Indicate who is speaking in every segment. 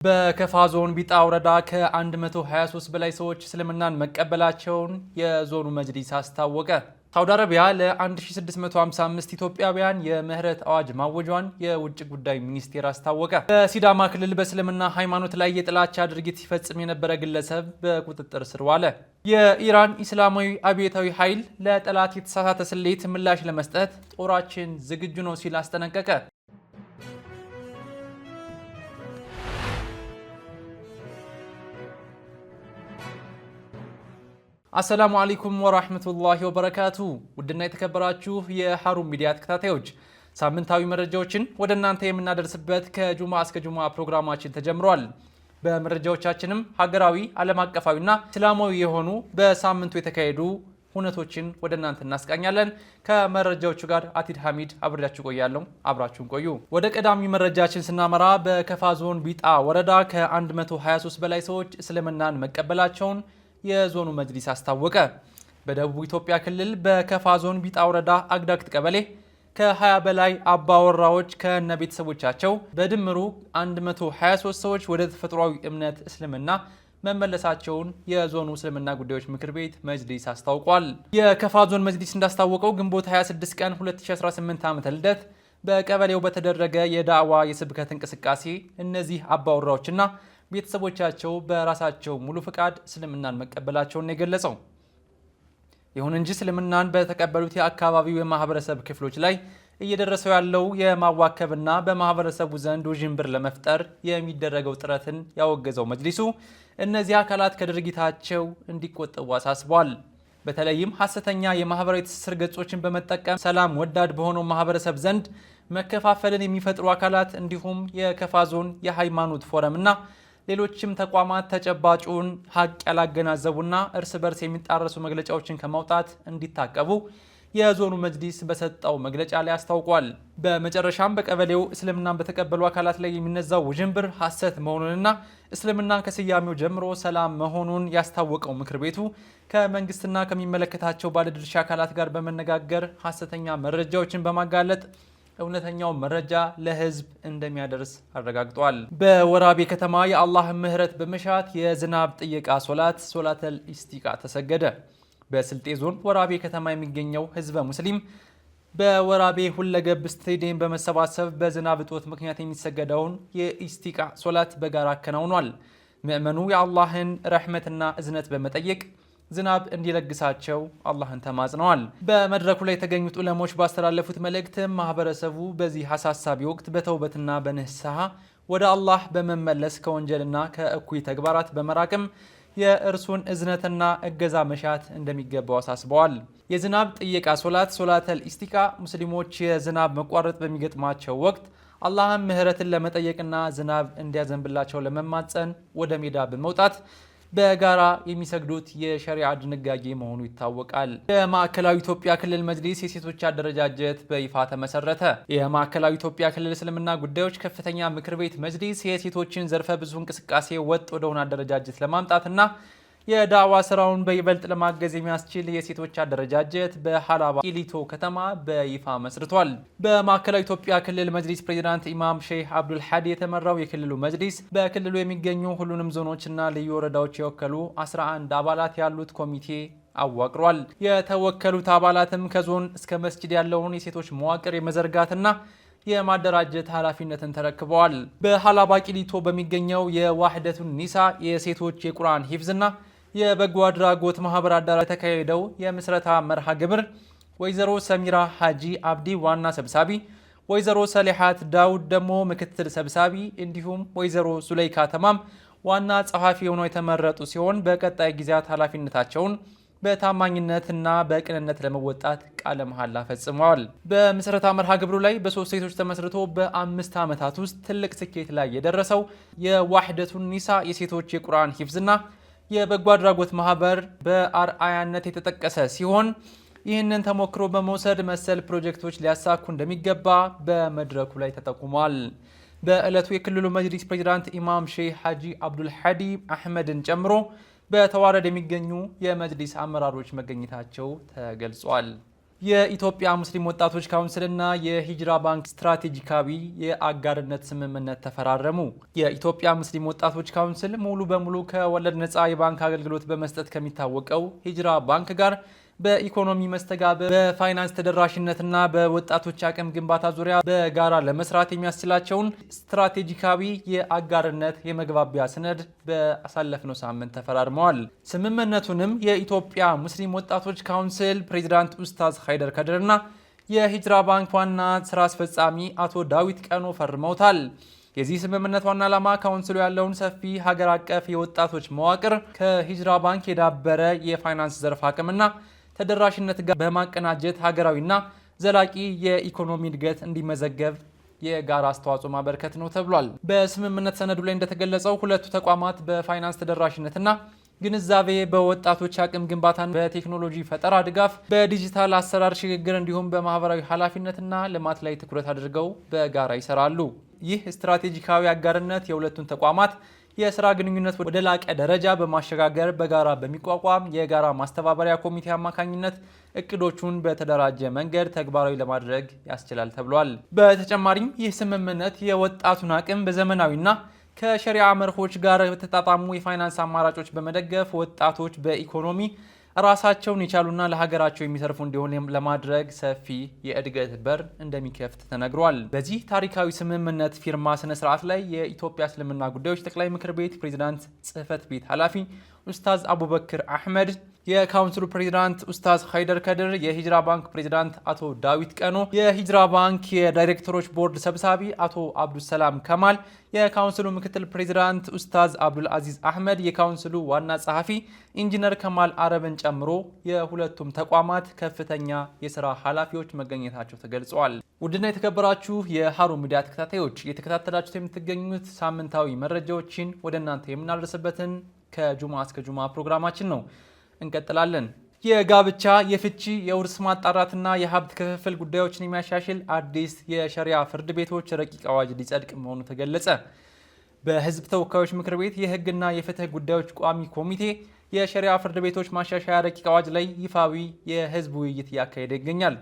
Speaker 1: በከፋ ዞን ቢጣ ወረዳ ከ123 በላይ ሰዎች እስልምናን መቀበላቸውን የዞኑ መጅሊስ አስታወቀ። ሳውዲ አረቢያ ለ1655 ኢትዮጵያውያን የምህረት አዋጅ ማወጇን የውጭ ጉዳይ ሚኒስቴር አስታወቀ። በሲዳማ ክልል በእስልምና ሃይማኖት ላይ የጥላቻ ድርጊት ሲፈጽም የነበረ ግለሰብ በቁጥጥር ስር ዋለ። የኢራን ኢስላማዊ አብዮታዊ ኃይል ለጠላት የተሳሳተ ስሌት ምላሽ ለመስጠት ጦራችን ዝግጁ ነው ሲል አስጠነቀቀ። አሰላሙ አለይኩም ወራህመቱላሂ ወበረካቱ። ውድና የተከበራችሁ የሐሩን ሚዲያ ተከታታዮች ሳምንታዊ መረጃዎችን ወደ እናንተ የምናደርስበት ከጁማ እስከ ጁማ ፕሮግራማችን ተጀምሯል። በመረጃዎቻችንም ሀገራዊ፣ ዓለም አቀፋዊና እስላማዊ የሆኑ በሳምንቱ የተካሄዱ ሁነቶችን ወደ እናንተ እናስቃኛለን። ከመረጃዎቹ ጋር አቲድ ሐሚድ አብሬያችሁ ቆያለሁ። አብራችሁን ቆዩ። ወደ ቀዳሚ መረጃችን ስናመራ በከፋ ዞን ቢጣ ወረዳ ከ123 በላይ ሰዎች እስልምናን መቀበላቸውን የዞኑ መጅሊስ አስታወቀ። በደቡብ ኢትዮጵያ ክልል በከፋ ዞን ቢጣ ወረዳ አግዳክት ቀበሌ ከ20 በላይ አባወራዎች ከነ ቤተሰቦቻቸው በድምሩ 123 ሰዎች ወደ ተፈጥሯዊ እምነት እስልምና መመለሳቸውን የዞኑ እስልምና ጉዳዮች ምክር ቤት መጅሊስ አስታውቋል። የከፋ ዞን መጅሊስ እንዳስታወቀው ግንቦት 26 ቀን 2018 ዓ.ም ልደት በቀበሌው በተደረገ የዳዕዋ የስብከት እንቅስቃሴ እነዚህ አባወራዎችና ቤተሰቦቻቸው በራሳቸው ሙሉ ፍቃድ እስልምናን መቀበላቸውን የገለጸው። ይሁን እንጂ እስልምናን በተቀበሉት የአካባቢው የማህበረሰብ ክፍሎች ላይ እየደረሰው ያለው የማዋከብና በማህበረሰቡ ዘንድ ውዥንብር ለመፍጠር የሚደረገው ጥረትን ያወገዘው መጅሊሱ እነዚህ አካላት ከድርጊታቸው እንዲቆጠቡ አሳስቧል። በተለይም ሐሰተኛ የማህበራዊ ትስስር ገጾችን በመጠቀም ሰላም ወዳድ በሆነው ማህበረሰብ ዘንድ መከፋፈልን የሚፈጥሩ አካላት እንዲሁም የከፋ ዞን የሃይማኖት ፎረምና ሌሎችም ተቋማት ተጨባጩን ሀቅ ያላገናዘቡና እርስ በርስ የሚጣረሱ መግለጫዎችን ከማውጣት እንዲታቀቡ የዞኑ መጅሊስ በሰጠው መግለጫ ላይ አስታውቋል። በመጨረሻም በቀበሌው እስልምናን በተቀበሉ አካላት ላይ የሚነዛው ውዥንብር ሐሰት መሆኑንና እስልምናን ከስያሜው ጀምሮ ሰላም መሆኑን ያስታወቀው ምክር ቤቱ ከመንግስትና ከሚመለከታቸው ባለድርሻ አካላት ጋር በመነጋገር ሐሰተኛ መረጃዎችን በማጋለጥ እውነተኛው መረጃ ለህዝብ እንደሚያደርስ አረጋግጧል። በወራቤ ከተማ የአላህ ምህረት በመሻት የዝናብ ጥየቃ ሶላተል ኢስቲቃ ተሰገደ። በስልጤ ዞን ወራቤ ከተማ የሚገኘው ህዝበ ሙስሊም በወራቤ ሁለገብ ስቴዲየም በመሰባሰብ በዝናብ እጦት ምክንያት የሚሰገደውን የኢስቲቃ ሶላት በጋራ አከናውኗል። ምዕመኑ የአላህን ረሕመትና እዝነት በመጠየቅ ዝናብ እንዲለግሳቸው አላህን ተማጽነዋል። በመድረኩ ላይ የተገኙት ዑለሞች ባስተላለፉት መልእክት ማህበረሰቡ በዚህ አሳሳቢ ወቅት በተውበትና በንስሐ ወደ አላህ በመመለስ ከወንጀልና ከእኩይ ተግባራት በመራቅም የእርሱን እዝነትና እገዛ መሻት እንደሚገባው አሳስበዋል። የዝናብ ጥየቃ ሶላተል ኢስቲቃ ሙስሊሞች የዝናብ መቋረጥ በሚገጥማቸው ወቅት አላህን ምህረትን ለመጠየቅና ዝናብ እንዲያዘንብላቸው ለመማጸን ወደ ሜዳ በመውጣት በጋራ የሚሰግዱት የሸሪዓ ድንጋጌ መሆኑ ይታወቃል። የማዕከላዊ ኢትዮጵያ ክልል መጅሊስ የሴቶች አደረጃጀት በይፋ ተመሰረተ። የማዕከላዊ ኢትዮጵያ ክልል እስልምና ጉዳዮች ከፍተኛ ምክር ቤት መጅሊስ የሴቶችን ዘርፈ ብዙ እንቅስቃሴ ወጥ ወደሆነ አደረጃጀት ለማምጣትና የዳዕዋ ስራውን በይበልጥ ለማገዝ የሚያስችል የሴቶች አደረጃጀት በሀላባ ቂሊቶ ከተማ በይፋ መስርቷል። በማዕከላዊ ኢትዮጵያ ክልል መጅሊስ ፕሬዚዳንት ኢማም ሼህ አብዱል ሐዲ የተመራው የክልሉ መጅሊስ በክልሉ የሚገኙ ሁሉንም ዞኖችና ልዩ ወረዳዎች የወከሉ 11 አባላት ያሉት ኮሚቴ አዋቅሯል። የተወከሉት አባላትም ከዞን እስከ መስጂድ ያለውን የሴቶች መዋቅር የመዘርጋትና የማደራጀት ኃላፊነትን ተረክበዋል። በሀላባ ቂሊቶ በሚገኘው የዋህደቱን ኒሳ የሴቶች የቁርአን ሂፍዝና የበጎ አድራጎት ማህበር አዳራሽ የተካሄደው የምስረታ መርሃ ግብር ወይዘሮ ሰሚራ ሀጂ አብዲ ዋና ሰብሳቢ፣ ወይዘሮ ሰሊሓት ዳውድ ደግሞ ምክትል ሰብሳቢ እንዲሁም ወይዘሮ ሱለይካ ተማም ዋና ጸሐፊ ሆነው የተመረጡ ሲሆን በቀጣይ ጊዜያት ኃላፊነታቸውን በታማኝነትና በቅንነት ለመወጣት ቃለ መሐላ ፈጽመዋል። በምስረታ መርሃ ግብሩ ላይ በሶስት ሴቶች ተመስርቶ በ5 ዓመታት ውስጥ ትልቅ ስኬት ላይ የደረሰው የዋህደቱን ኒሳ የሴቶች የቁርአን ሂፍዝና የበጎ አድራጎት ማህበር በአርአያነት የተጠቀሰ ሲሆን ይህንን ተሞክሮ በመውሰድ መሰል ፕሮጀክቶች ሊያሳኩ እንደሚገባ በመድረኩ ላይ ተጠቁሟል። በዕለቱ የክልሉ መጅሊስ ፕሬዚዳንት ኢማም ሼህ ሐጂ አብዱል ሐዲ አህመድን ጨምሮ በተዋረድ የሚገኙ የመጅሊስ አመራሮች መገኘታቸው ተገልጿል። የኢትዮጵያ ሙስሊም ወጣቶች ካውንስልና የሂጅራ ባንክ ስትራቴጂካዊ የአጋርነት ስምምነት ተፈራረሙ። የኢትዮጵያ ሙስሊም ወጣቶች ካውንስል ሙሉ በሙሉ ከወለድ ነፃ የባንክ አገልግሎት በመስጠት ከሚታወቀው ሂጅራ ባንክ ጋር በኢኮኖሚ መስተጋብር፣ በፋይናንስ ተደራሽነትና በወጣቶች አቅም ግንባታ ዙሪያ በጋራ ለመስራት የሚያስችላቸውን ስትራቴጂካዊ የአጋርነት የመግባቢያ ሰነድ በአሳለፍነው ሳምንት ተፈራርመዋል። ስምምነቱንም የኢትዮጵያ ሙስሊም ወጣቶች ካውንስል ፕሬዚዳንት ኡስታዝ ሀይደር ከድርና የሂጅራ ባንክ ዋና ስራ አስፈጻሚ አቶ ዳዊት ቀኖ ፈርመውታል። የዚህ ስምምነት ዋና ዓላማ ካውንስሉ ያለውን ሰፊ ሀገር አቀፍ የወጣቶች መዋቅር ከሂጅራ ባንክ የዳበረ የፋይናንስ ዘርፍ አቅምና ተደራሽነት ጋር በማቀናጀት ሀገራዊና ዘላቂ የኢኮኖሚ እድገት እንዲመዘገብ የጋራ አስተዋጽኦ ማበርከት ነው ተብሏል። በስምምነት ሰነዱ ላይ እንደተገለጸው ሁለቱ ተቋማት በፋይናንስ ተደራሽነትና ግንዛቤ፣ በወጣቶች አቅም ግንባታን፣ በቴክኖሎጂ ፈጠራ ድጋፍ፣ በዲጂታል አሰራር ሽግግር እንዲሁም በማህበራዊ ኃላፊነትና ልማት ላይ ትኩረት አድርገው በጋራ ይሰራሉ። ይህ ስትራቴጂካዊ አጋርነት የሁለቱን ተቋማት የስራ ግንኙነት ወደ ላቀ ደረጃ በማሸጋገር በጋራ በሚቋቋም የጋራ ማስተባበሪያ ኮሚቴ አማካኝነት እቅዶቹን በተደራጀ መንገድ ተግባራዊ ለማድረግ ያስችላል ተብሏል። በተጨማሪም ይህ ስምምነት የወጣቱን አቅም በዘመናዊና ከሸሪዓ መርሆች ጋር በተጣጣሙ የፋይናንስ አማራጮች በመደገፍ ወጣቶች በኢኮኖሚ ራሳቸውን የቻሉና ለሀገራቸው የሚሰርፉ እንዲሆን ለማድረግ ሰፊ የእድገት በር እንደሚከፍት ተነግሯል። በዚህ ታሪካዊ ስምምነት ፊርማ ስነ ስርዓት ላይ የኢትዮጵያ እስልምና ጉዳዮች ጠቅላይ ምክር ቤት ፕሬዝዳንት ጽህፈት ቤት ኃላፊ ኡስታዝ አቡበክር አህመድ፣ የካውንስሉ ፕሬዝዳንት ኡስታዝ ሀይደር ከድር፣ የሂጅራ ባንክ ፕሬዝዳንት አቶ ዳዊት ቀኖ፣ የሂጅራ ባንክ የዳይሬክተሮች ቦርድ ሰብሳቢ አቶ አብዱሰላም ከማል፣ የካውንስሉ ምክትል ፕሬዝዳንት ኡስታዝ አብዱል አዚዝ አህመድ፣ የካውንስሉ ዋና ጸሐፊ ኢንጂነር ከማል አረብን ጨምሮ የሁለቱም ተቋማት ከፍተኛ የስራ ኃላፊዎች መገኘታቸው ተገልጸዋል። ውድና የተከበራችሁ የሀሩን ሚዲያ ተከታታዮች እየተከታተላችሁት የምትገኙት ሳምንታዊ መረጃዎችን ወደ እናንተ የምናደርስበትን ከጁማ እስከ ጁማ ፕሮግራማችን ነው። እንቀጥላለን። የጋብቻ፣ የፍቺ፣ የውርስ ማጣራትና የሀብት ክፍፍል ጉዳዮችን የሚያሻሽል አዲስ የሸሪያ ፍርድ ቤቶች ረቂቅ አዋጅ ሊጸድቅ መሆኑ ተገለጸ። በህዝብ ተወካዮች ምክር ቤት የህግና የፍትህ ጉዳዮች ቋሚ ኮሚቴ የሸሪያ ፍርድ ቤቶች ማሻሻያ ረቂቅ አዋጅ ላይ ይፋዊ የህዝብ ውይይት እያካሄደ ይገኛል።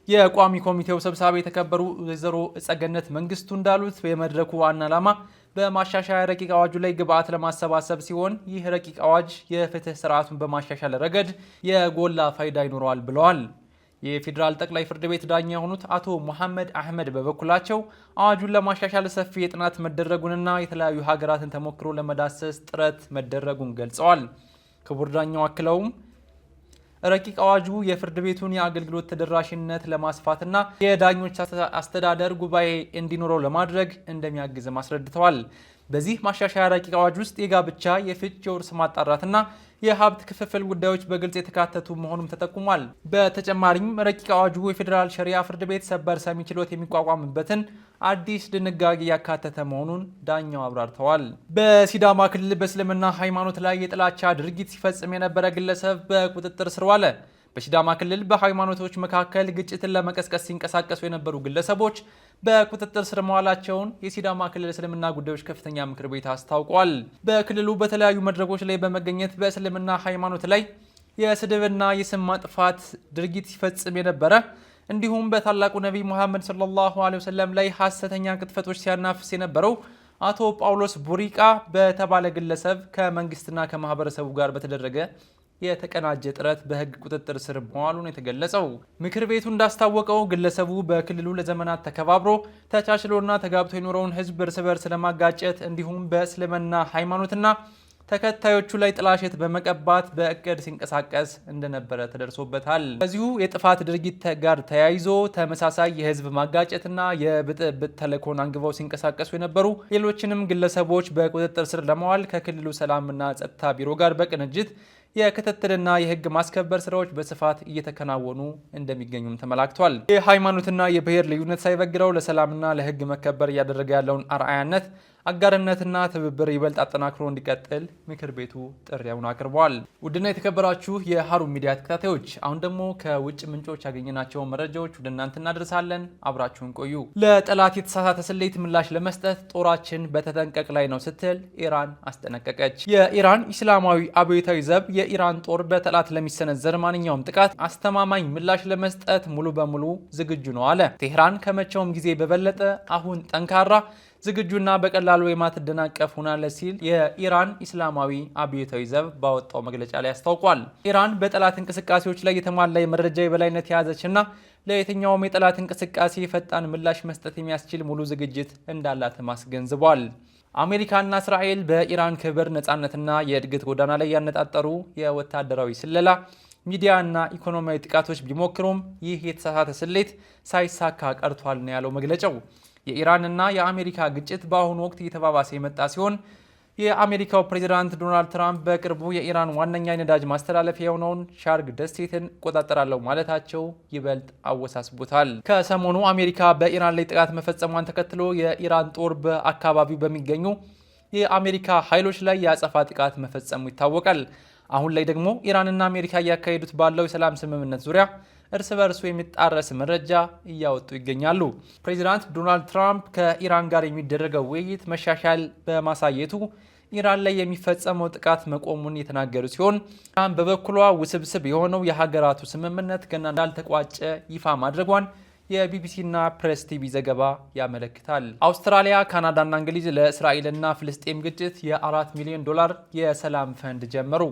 Speaker 1: የቋሚ ኮሚቴው ሰብሳቢ የተከበሩ ወይዘሮ ጸገነት መንግስቱ እንዳሉት የመድረኩ ዋና ዓላማ በማሻሻያ ረቂቅ አዋጁ ላይ ግብአት ለማሰባሰብ ሲሆን ይህ ረቂቅ አዋጅ የፍትህ ስርዓቱን በማሻሻል ረገድ የጎላ ፋይዳ ይኖረዋል ብለዋል። የፌዴራል ጠቅላይ ፍርድ ቤት ዳኛ የሆኑት አቶ መሐመድ አህመድ በበኩላቸው አዋጁን ለማሻሻል ሰፊ የጥናት መደረጉንና የተለያዩ ሀገራትን ተሞክሮ ለመዳሰስ ጥረት መደረጉን ገልጸዋል። ክቡር ዳኛው አክለውም ረቂቅ አዋጁ የፍርድ ቤቱን የአገልግሎት ተደራሽነት ለማስፋትና የዳኞች አስተዳደር ጉባኤ እንዲኖረው ለማድረግ እንደሚያግዝም አስረድተዋል። በዚህ ማሻሻያ ረቂቅ አዋጅ ውስጥ የጋብቻ፣ የፍች፣ የውርስ ማጣራትና የሀብት ክፍፍል ጉዳዮች በግልጽ የተካተቱ መሆኑም ተጠቁሟል። በተጨማሪም ረቂቅ አዋጁ የፌዴራል ሸሪያ ፍርድ ቤት ሰበር ሰሚ ችሎት የሚቋቋምበትን አዲስ ድንጋጌ ያካተተ መሆኑን ዳኛው አብራርተዋል። በሲዳማ ክልል በእስልምና ሃይማኖት ላይ የጥላቻ ድርጊት ሲፈጽም የነበረ ግለሰብ በቁጥጥር ስር ዋለ። በሲዳማ ክልል በሃይማኖቶች መካከል ግጭትን ለመቀስቀስ ሲንቀሳቀሱ የነበሩ ግለሰቦች በቁጥጥር ስር መዋላቸውን የሲዳማ ክልል እስልምና ጉዳዮች ከፍተኛ ምክር ቤት አስታውቋል። በክልሉ በተለያዩ መድረኮች ላይ በመገኘት በእስልምና ሃይማኖት ላይ የስድብና የስም ማጥፋት ድርጊት ሲፈጽም የነበረ እንዲሁም በታላቁ ነቢይ ሙሐመድ ሰለላሁ ዐለይሂ ወሰለም ላይ ሐሰተኛ ቅጥፈቶች ሲያናፍስ የነበረው አቶ ጳውሎስ ቡሪቃ በተባለ ግለሰብ ከመንግስትና ከማህበረሰቡ ጋር በተደረገ የተቀናጀ ጥረት በህግ ቁጥጥር ስር መዋሉን የተገለጸው ምክር ቤቱ እንዳስታወቀው ግለሰቡ በክልሉ ለዘመናት ተከባብሮ ተቻችሎና ተጋብቶ የኖረውን ህዝብ እርስ በርስ ለማጋጨት እንዲሁም በእስልምና ሃይማኖትና ተከታዮቹ ላይ ጥላሸት በመቀባት በእቅድ ሲንቀሳቀስ እንደነበረ ተደርሶበታል። በዚሁ የጥፋት ድርጊት ጋር ተያይዞ ተመሳሳይ የህዝብ ማጋጨትና የብጥብጥ ተልዕኮን አንግበው ሲንቀሳቀሱ የነበሩ ሌሎችንም ግለሰቦች በቁጥጥር ስር ለማዋል ከክልሉ ሰላምና ጸጥታ ቢሮ ጋር በቅንጅት የክትትልና የህግ ማስከበር ስራዎች በስፋት እየተከናወኑ እንደሚገኙም ተመላክቷል። የሃይማኖትና የብሔር ልዩነት ሳይበግረው ለሰላምና ለህግ መከበር እያደረገ ያለውን አርአያነት አጋርነትና ትብብር ይበልጥ አጠናክሮ እንዲቀጥል ምክር ቤቱ ጥሪውን አቅርቧል። ውድና የተከበራችሁ የሀሩን ሚዲያ ተከታታዮች አሁን ደግሞ ከውጭ ምንጮች ያገኘናቸው መረጃዎች ወደ እናንተ እናደርሳለን። አብራችሁን ቆዩ። ለጠላት የተሳሳተ ስሌት ምላሽ ለመስጠት ጦራችን በተጠንቀቅ ላይ ነው ስትል ኢራን አስጠነቀቀች። የኢራን ኢስላማዊ አብዮታዊ ዘብ የኢራን ጦር በጠላት ለሚሰነዘር ማንኛውም ጥቃት አስተማማኝ ምላሽ ለመስጠት ሙሉ በሙሉ ዝግጁ ነው አለ። ቴህራን ከመቼውም ጊዜ በበለጠ አሁን ጠንካራ ዝግጁና በቀላሉ የማትደናቀፍ ሆናለች ሲል የኢራን ኢስላማዊ አብዮታዊ ዘብ ባወጣው መግለጫ ላይ አስታውቋል። ኢራን በጠላት እንቅስቃሴዎች ላይ የተሟላ የመረጃ የበላይነት የያዘችና ለየትኛውም የጠላት እንቅስቃሴ ፈጣን ምላሽ መስጠት የሚያስችል ሙሉ ዝግጅት እንዳላትም አስገንዝቧል። አሜሪካና እስራኤል በኢራን ክብር ነፃነትና የእድገት ጎዳና ላይ ያነጣጠሩ የወታደራዊ ስለላ ሚዲያና ኢኮኖሚያዊ ጥቃቶች ቢሞክሩም ይህ የተሳሳተ ስሌት ሳይሳካ ቀርቷል ነው ያለው መግለጫው። የኢራንና የአሜሪካ ግጭት በአሁኑ ወቅት እየተባባሰ የመጣ ሲሆን የአሜሪካው ፕሬዚዳንት ዶናልድ ትራምፕ በቅርቡ የኢራን ዋነኛ የነዳጅ ማስተላለፊያ የሆነውን ሻርግ ደሴትን እቆጣጠራለሁ ማለታቸው ይበልጥ አወሳስቦታል። ከሰሞኑ አሜሪካ በኢራን ላይ ጥቃት መፈጸሟን ተከትሎ የኢራን ጦር በአካባቢው በሚገኙ የአሜሪካ ኃይሎች ላይ የአጸፋ ጥቃት መፈጸሙ ይታወቃል። አሁን ላይ ደግሞ ኢራንና አሜሪካ እያካሄዱት ባለው የሰላም ስምምነት ዙሪያ እርስ በርሱ የሚጣረስ መረጃ እያወጡ ይገኛሉ። ፕሬዚዳንት ዶናልድ ትራምፕ ከኢራን ጋር የሚደረገው ውይይት መሻሻል በማሳየቱ ኢራን ላይ የሚፈጸመው ጥቃት መቆሙን የተናገሩ ሲሆን ኢራን በበኩሏ ውስብስብ የሆነው የሀገራቱ ስምምነት ገና እንዳልተቋጨ ይፋ ማድረጓን የቢቢሲና ፕሬስ ቲቪ ዘገባ ያመለክታል። አውስትራሊያ፣ ካናዳና እንግሊዝ ለእስራኤልና ፍልስጤም ግጭት የ$4 ሚሊዮን የሰላም ፈንድ ጀመሩ።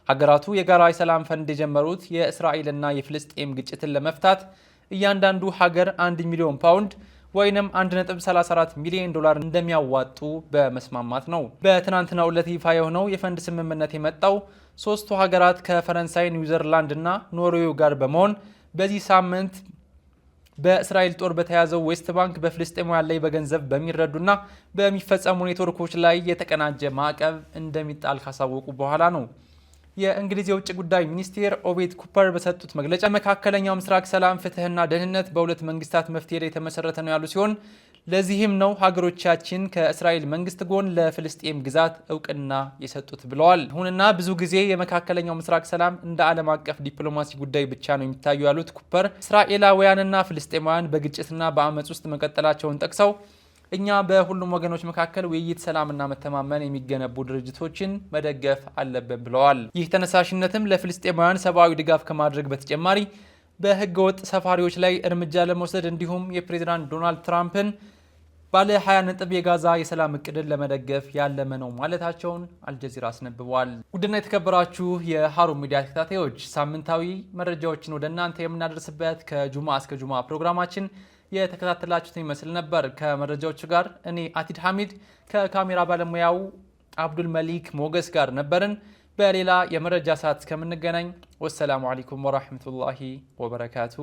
Speaker 1: ሀገራቱ የጋራ የሰላም ፈንድ የጀመሩት የእስራኤልና የፍልስጤም ግጭትን ለመፍታት እያንዳንዱ ሀገር 1 ሚሊዮን ፓውንድ ወይንም $1.34 ሚሊዮን እንደሚያዋጡ በመስማማት ነው። በትናንትናው ዕለት ይፋ የሆነው የፈንድ ስምምነት የመጣው ሶስቱ ሀገራት ከፈረንሳይ፣ ኒውዚላንድ እና ኖርዌይ ጋር በመሆን በዚህ ሳምንት በእስራኤል ጦር በተያዘው ዌስት ባንክ በፍልስጤማውያን ላይ በገንዘብ በሚረዱና በሚፈጸሙ ኔትወርኮች ላይ የተቀናጀ ማዕቀብ እንደሚጣል ካሳወቁ በኋላ ነው። የእንግሊዝ የውጭ ጉዳይ ሚኒስቴር ኦቤት ኩፐር በሰጡት መግለጫ መካከለኛው ምስራቅ ሰላም፣ ፍትህና ደህንነት በሁለት መንግስታት መፍትሄ ላይ የተመሰረተ ነው ያሉ ሲሆን ለዚህም ነው ሀገሮቻችን ከእስራኤል መንግስት ጎን ለፍልስጤም ግዛት እውቅና የሰጡት ብለዋል። ይሁንና ብዙ ጊዜ የመካከለኛው ምስራቅ ሰላም እንደ ዓለም አቀፍ ዲፕሎማሲ ጉዳይ ብቻ ነው የሚታዩ ያሉት ኩፐር እስራኤላውያንና ፍልስጤማውያን በግጭትና በአመፅ ውስጥ መቀጠላቸውን ጠቅሰው እኛ በሁሉም ወገኖች መካከል ውይይት፣ ሰላምና መተማመን የሚገነቡ ድርጅቶችን መደገፍ አለብን ብለዋል። ይህ ተነሳሽነትም ለፍልስጤማውያን ሰብአዊ ድጋፍ ከማድረግ በተጨማሪ በህገወጥ ሰፋሪዎች ላይ እርምጃ ለመውሰድ እንዲሁም የፕሬዝዳንት ዶናልድ ትራምፕን ባለ 20 ነጥብ የጋዛ የሰላም እቅድን ለመደገፍ ያለመ ነው ማለታቸውን አልጀዚራ አስነብቧል። ውድና የተከበራችሁ የሀሩን ሚዲያ ተከታታዮች ሳምንታዊ መረጃዎችን ወደ እናንተ የምናደርስበት ከጁማ እስከ ጁማ ፕሮግራማችን የተከታተላችሁትን ይመስል ነበር። ከመረጃዎቹ ጋር እኔ አቲድ ሐሚድ ከካሜራ ባለሙያው አብዱል መሊክ ሞገስ ጋር ነበርን። በሌላ የመረጃ ሰዓት እስከምንገናኝ ወሰላሙ አለይኩም ወራህመቱላሂ ወበረካቱ።